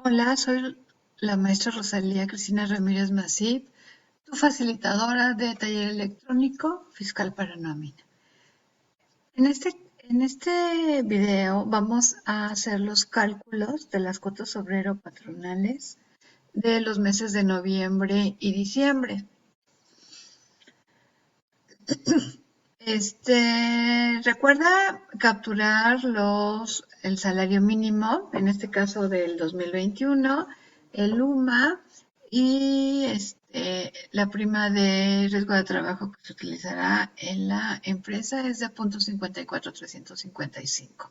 Hola, soy la maestra Rosalía Cristina Ramírez Masip, tu facilitadora de taller electrónico fiscal para nómina. En este video vamos a hacer los cálculos de las cuotas obrero patronales de los meses de noviembre y diciembre. Recuerda capturar el salario mínimo, en este caso del 2021, el UMA y la prima de riesgo de trabajo que se utilizará en la empresa es de 0.54355.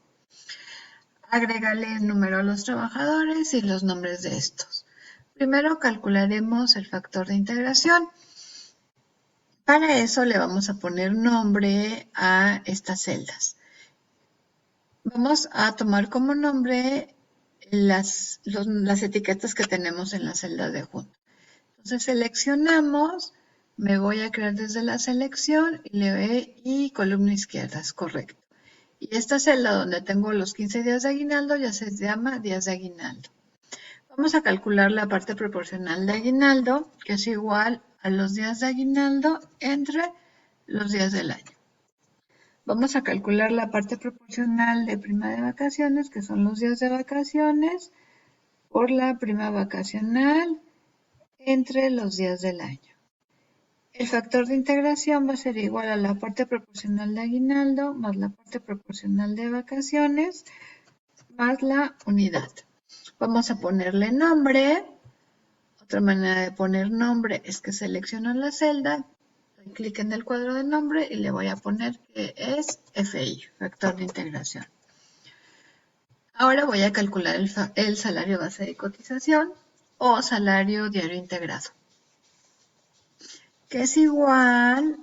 Agrégale el número a los trabajadores y los nombres de estos. Primero calcularemos el factor de integración. Para eso le vamos a poner nombre a estas celdas. Vamos a tomar como nombre las etiquetas que tenemos en la celda de junto. Entonces seleccionamos, me voy a crear desde la selección y columna izquierda, es correcto. Y esta celda donde tengo los 15 días de aguinaldo ya se llama días de aguinaldo. Vamos a calcular la parte proporcional de aguinaldo, que es igual a los días de aguinaldo entre los días del año. Vamos a calcular la parte proporcional de prima de vacaciones, que son los días de vacaciones, por la prima vacacional entre los días del año. El factor de integración va a ser igual a la parte proporcional de aguinaldo más la parte proporcional de vacaciones más la unidad. Vamos a ponerle nombre. Otra manera de poner nombre es que selecciono la celda, doy clic en el cuadro de nombre y le voy a poner que es FI, factor de integración. Ahora voy a calcular el salario base de cotización o salario diario integrado, que es igual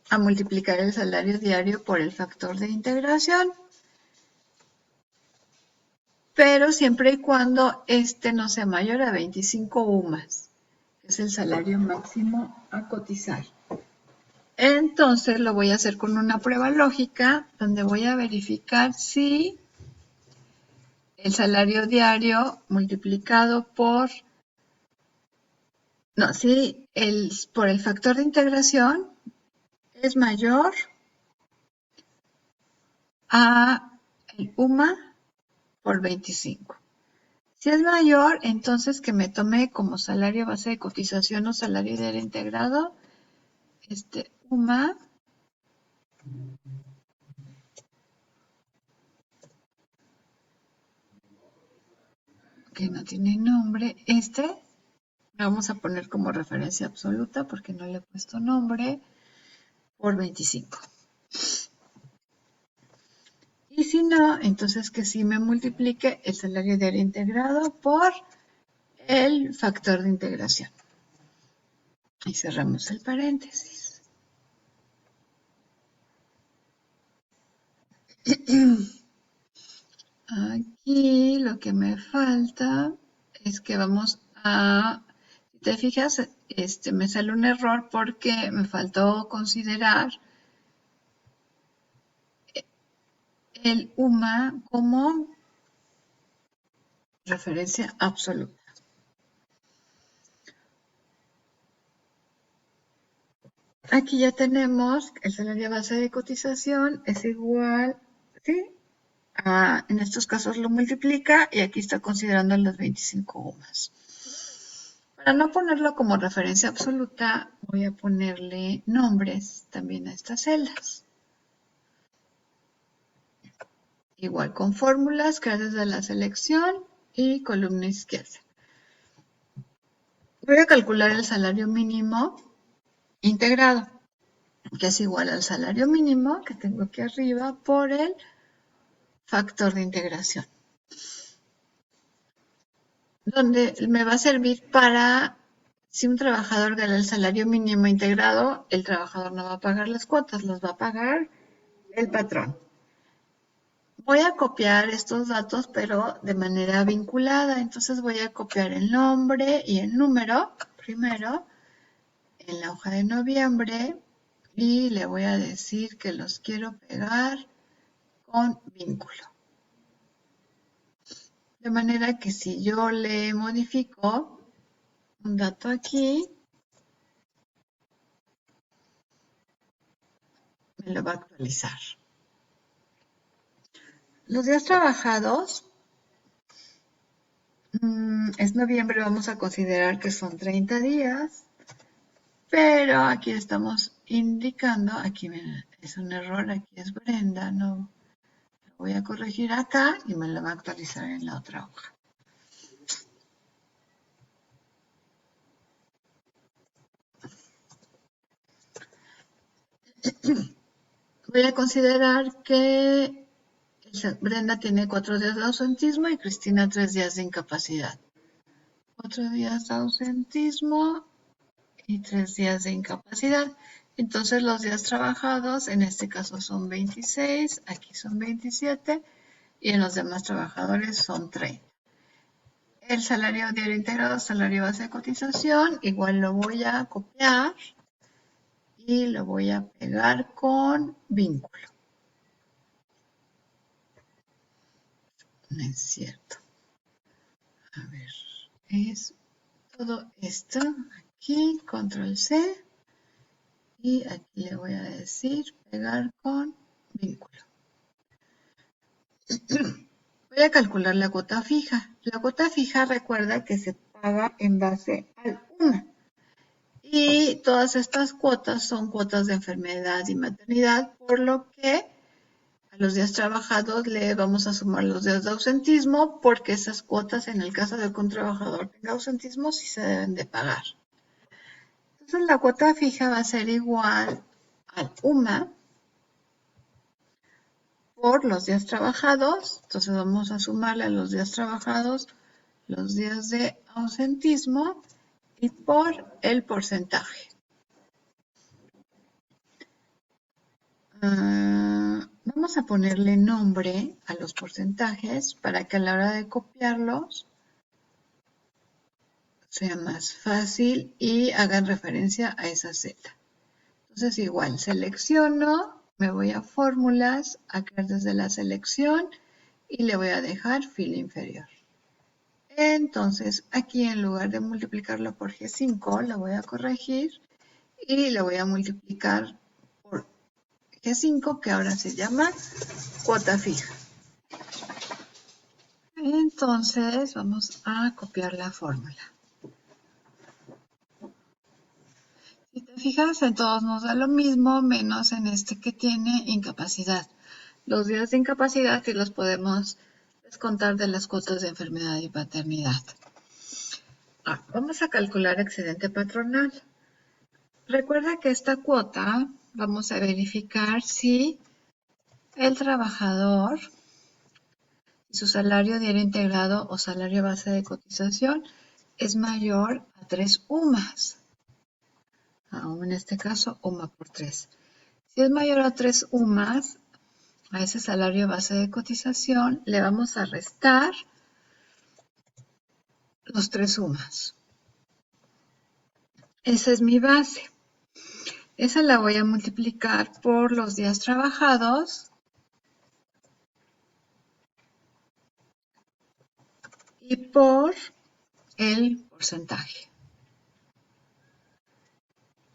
a multiplicar el salario diario por el factor de integración, pero siempre y cuando este no sea mayor a 25 UMAS, que es el salario máximo a cotizar. Entonces lo voy a hacer con una prueba lógica donde voy a verificar si el salario diario multiplicado por el factor de integración es mayor a el UMA por 25. Si es mayor, entonces que me tome como salario base de cotización o salario diario integrado, UMA que no tiene nombre, lo vamos a poner como referencia absoluta porque no le he puesto nombre, por 25. Y si no, entonces que sí me multiplique el salario diario integrado por el factor de integración. Y cerramos el paréntesis. Aquí lo que me falta es que vamos a, si te fijas, me sale un error porque me faltó considerar el UMA como referencia absoluta. Aquí ya tenemos el salario base de cotización es igual, ¿sí? En estos casos lo multiplica y aquí está considerando las 25 UMAS. Para no ponerlo como referencia absoluta, voy a ponerle nombres también a estas celdas. Igual con fórmulas, creadas de la selección y columna izquierda. Voy a calcular el salario mínimo integrado, que es igual al salario mínimo que tengo aquí arriba por el factor de integración, donde me va a servir para, si un trabajador gana el salario mínimo integrado, el trabajador no va a pagar las cuotas, las va a pagar el patrón. Voy a copiar estos datos, pero de manera vinculada. Entonces voy a copiar el nombre y el número primero en la hoja de noviembre y le voy a decir que los quiero pegar con vínculo. De manera que si yo le modifico un dato aquí, me lo va a actualizar. Los días trabajados es noviembre, vamos a considerar que son 30 días, pero aquí estamos indicando, aquí es un error, aquí es Brenda, no, lo voy a corregir acá y me lo va a actualizar en la otra hoja. Voy a considerar que Brenda tiene 4 días de ausentismo y Cristina 3 días de incapacidad. 4 días de ausentismo y 3 días de incapacidad. Entonces los días trabajados en este caso son 26, aquí son 27 y en los demás trabajadores son 30. El salario diario integrado, salario base de cotización, igual lo voy a copiar y lo voy a pegar con vínculo. No es cierto. A ver, es todo esto aquí, control C, y aquí le voy a decir pegar con vínculo. Voy a calcular la cuota fija. La cuota fija recuerda que se paga en base al UMA. Y todas estas cuotas son cuotas de enfermedad y maternidad, por lo que a los días trabajados le vamos a sumar los días de ausentismo, porque esas cuotas, en el caso de que un trabajador tenga ausentismo, sí se deben de pagar. Entonces la cuota fija va a ser igual al UMA por los días trabajados. Entonces vamos a sumarle a los días trabajados los días de ausentismo y por el porcentaje. Vamos a ponerle nombre a los porcentajes para que a la hora de copiarlos sea más fácil y hagan referencia a esa celda. Entonces igual selecciono, me voy a fórmulas, a crear desde la selección y le voy a dejar fila inferior. Entonces aquí en lugar de multiplicarlo por G5 lo voy a corregir y lo voy a multiplicar por G5, que ahora se llama cuota fija. Entonces vamos a copiar la fórmula. Si te fijas, en todos nos da lo mismo, menos en este que tiene incapacidad. Los días de incapacidad sí los podemos descontar de las cuotas de enfermedad y paternidad. Vamos a calcular excedente patronal. Recuerda que esta cuota vamos a verificar si el trabajador, su salario diario integrado o salario base de cotización es mayor a 3 UMAs. En este caso, UMA por 3. Si es mayor a 3 UMAs, a ese salario base de cotización le vamos a restar los 3 UMAs. Esa es mi base. Esa la voy a multiplicar por los días trabajados y por el porcentaje.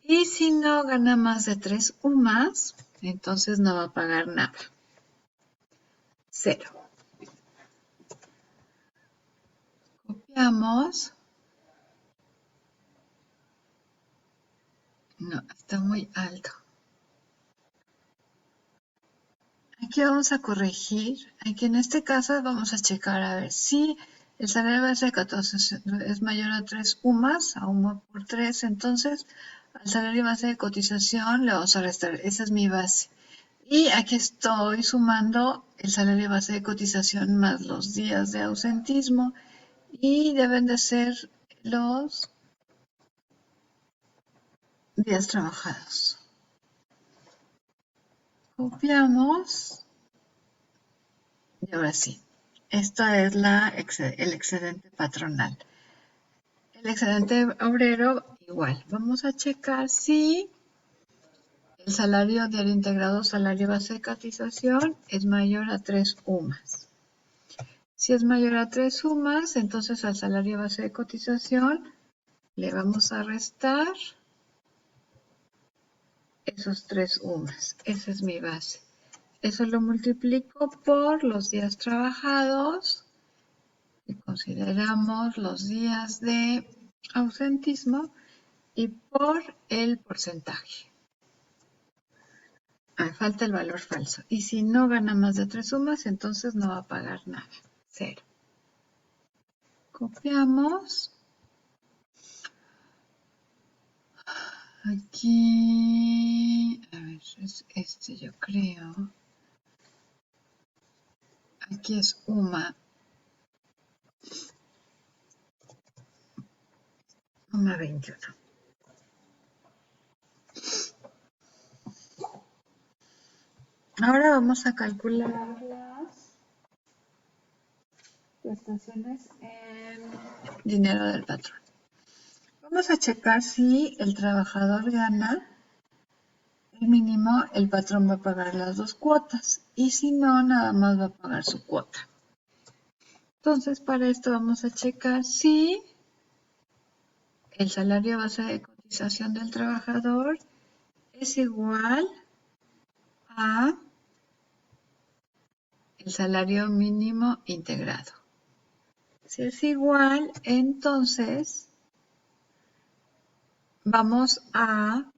Y si no gana más de 3 UMAs, entonces no va a pagar nada. 0. Copiamos. No, está muy alto. Aquí vamos a corregir. Aquí en este caso vamos a checar a ver si el salario base de 14 es mayor a 3 UMAs, a UMA por 3, entonces al salario base de cotización le vamos a restar. Esa es mi base. Y aquí estoy sumando el salario base de cotización más los días de ausentismo y deben de ser los días trabajados. Copiamos y ahora sí. Esto es el excedente patronal. El excedente obrero igual. Vamos a checar si el salario diario integrado, salario base de cotización es mayor a 3 UMAs. Si es mayor a 3 sumas, entonces al salario base de cotización le vamos a restar esos 3 sumas. Esa es mi base. Eso lo multiplico por los días trabajados y consideramos los días de ausentismo y por el porcentaje. Falta el valor falso. Y si no gana más de 3 sumas, entonces no va a pagar nada. 0. Copiamos. Aquí, a ver, es este yo creo. Aquí es UMA 21. Ahora vamos a calcular las prestaciones en dinero del patrón. Vamos a checar si el trabajador gana el mínimo, el patrón va a pagar las 2 cuotas y si no, nada más va a pagar su cuota. Entonces, para esto vamos a checar si el salario base de cotización del trabajador es igual a el salario mínimo integrado. Si es igual, entonces vamos a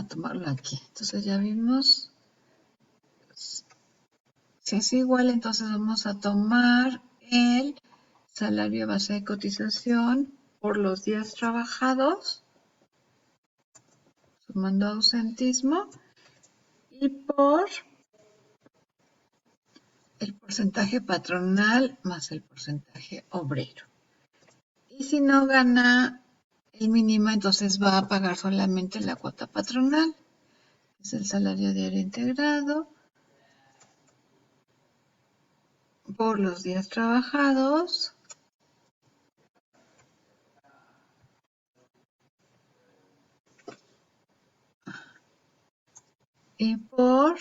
tomarlo aquí. Entonces ya vimos, si es igual, entonces vamos a tomar el salario base de cotización por los días trabajados, sumando ausentismo, y por el porcentaje patronal más el porcentaje obrero. Y si no gana el mínimo, entonces va a pagar solamente la cuota patronal, que es el salario diario integrado, por los días trabajados, y por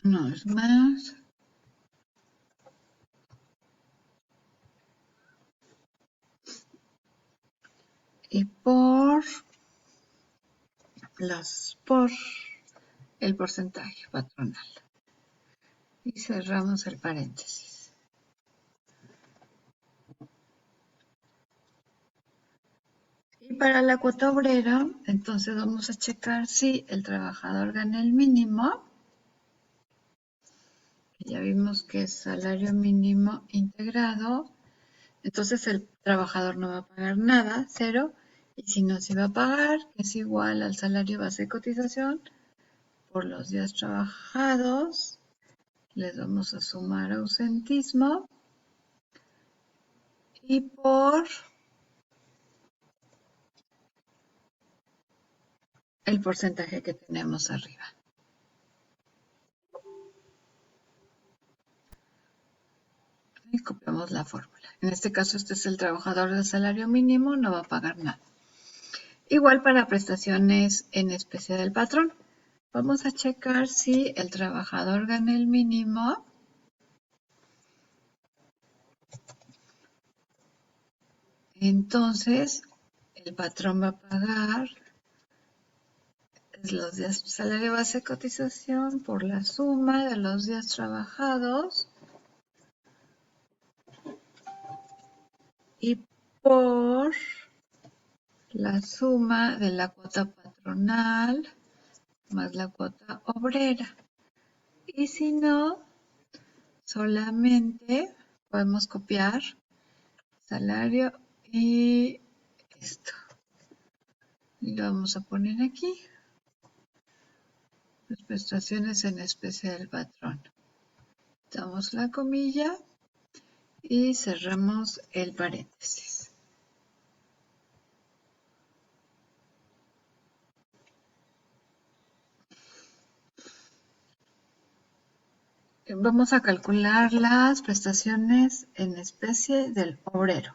no es más, y por el porcentaje patronal. Y cerramos el paréntesis. Y para la cuota obrera, entonces vamos a checar si el trabajador gana el mínimo. Ya vimos que es salario mínimo integrado. Entonces el trabajador no va a pagar nada, 0. Y si no se va a pagar, que es igual al salario base de cotización por los días trabajados. Les vamos a sumar ausentismo. Y por el porcentaje que tenemos arriba. Y copiamos la fórmula. En este caso, este es el trabajador de salario mínimo, no va a pagar nada. Igual para prestaciones en especie del patrón. Vamos a checar si el trabajador gana el mínimo. Entonces, el patrón va a pagar los días salario base de cotización por la suma de los días trabajados y por la suma de la cuota patronal más la cuota obrera. Y si no, solamente podemos copiar salario y esto. Y lo vamos a poner aquí. Las prestaciones en especie del patrón. Damos la comilla y cerramos el paréntesis. Vamos a calcular las prestaciones en especie del obrero.